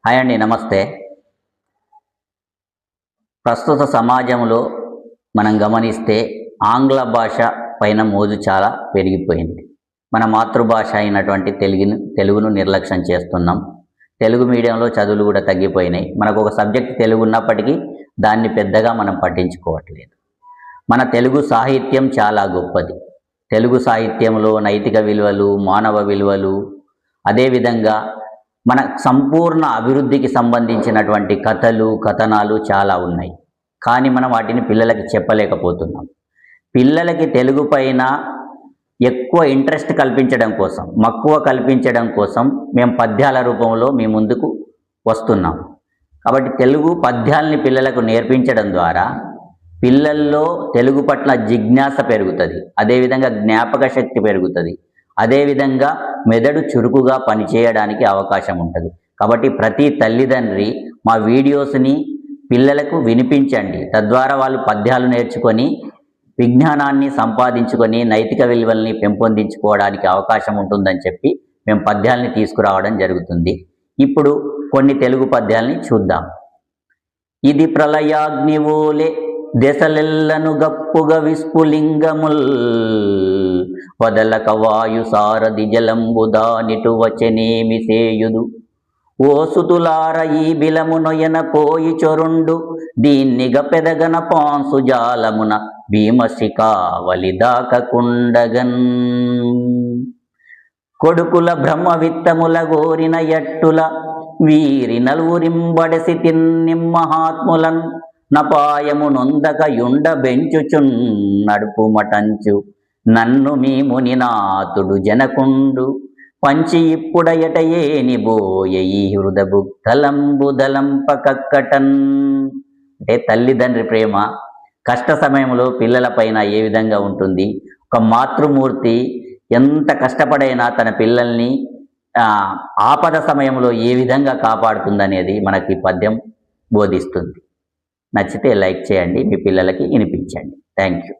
Hi అండి, నమస్తే. ప్రస్తుత సమాజంలో మనం గమనిస్తే ఆంగ్ల భాష పైన మోజు చాలా పెరిగిపోయింది. మన మాతృభాష అయినటువంటి తెలుగును నిర్లక్ష్యం చేస్తున్నాం. తెలుగు మీడియంలో చదువులు కూడా తగ్గిపోయినాయి. మనకు ఒక సబ్జెక్ట్ తెలుగు ఉన్నప్పటికీ దాన్ని పెద్దగా మనం పట్టించుకోవట్లేదు. మన తెలుగు సాహిత్యం చాలా గొప్పది. తెలుగు సాహిత్యంలో నైతిక విలువలు, మానవ విలువలు, అదేవిధంగా మన సంపూర్ణ అభివృద్ధికి సంబంధించినటువంటి కథలు, కథనాలు చాలా ఉన్నాయి. కానీ మనం వాటిని పిల్లలకి చెప్పలేకపోతున్నాం. పిల్లలకి తెలుగు పైన ఎక్కువ ఇంట్రెస్ట్ కల్పించడం కోసం, మక్కువ కల్పించడం కోసం మేము పద్యాల రూపంలో మీ ముందుకు వస్తున్నాం. కాబట్టి తెలుగు పద్యాల్ని పిల్లలకు నేర్పించడం ద్వారా పిల్లల్లో తెలుగు పట్ల జిజ్ఞాస పెరుగుతుంది. అదేవిధంగా జ్ఞాపక శక్తి పెరుగుతుంది. అదేవిధంగా మెదడు చురుకుగా పనిచేయడానికి అవకాశం ఉంటుంది. కాబట్టి ప్రతి తల్లిదండ్రి మా వీడియోస్ని పిల్లలకు వినిపించండి. తద్వారా వాళ్ళు పద్యాలు నేర్చుకొని విజ్ఞానాన్ని సంపాదించుకొని నైతిక విలువల్ని పెంపొందించుకోవడానికి అవకాశం ఉంటుందని చెప్పి మేము పద్యాల్ని తీసుకురావడం జరుగుతుంది. ఇప్పుడు కొన్ని తెలుగు పద్యాల్ని చూద్దాం. ఇది ప్రళయాగ్నివోలే దశలెల్లను గప్పుగా విస్ఫులింగముల్ వదలక వాయు సారథి జలంబుదానిటు వచనేమి సేయుదు. ఓ సుతులార ఈ బిలము నొయన పోయి చొరుండు దీన్నిగ పెదగన పాంసు జాలమున భీమశిఖావలి దాకకుండగన్. కొడుకుల బ్రహ్మ విత్తముల గోరిన ఎట్టుల వీరి నలుగురింబడసి తిన్నిమ్మహాత్ములన్ నపాయము నొందక యుండ బెంచుచున్ నడుపు మటంచు నన్ను మీ మునినాథుడు జనకుండు పంచి ఇప్పుడయటయేని బోయ ఈ హృదబుద్ధలంబుదలంపకక్కటన్. అంటే తల్లిదండ్రి ప్రేమ కష్ట సమయంలో పిల్లల పైన ఏ విధంగా ఉంటుంది, ఒక మాతృమూర్తి ఎంత కష్టపడైనా తన పిల్లల్ని ఆపద సమయంలో ఏ విధంగా కాపాడుతుందనేది మనకి పద్యం బోధిస్తుంది. నచ్చితే లైక్ చేయండి, మీ పిల్లలకి వినిపించండి. Thank you.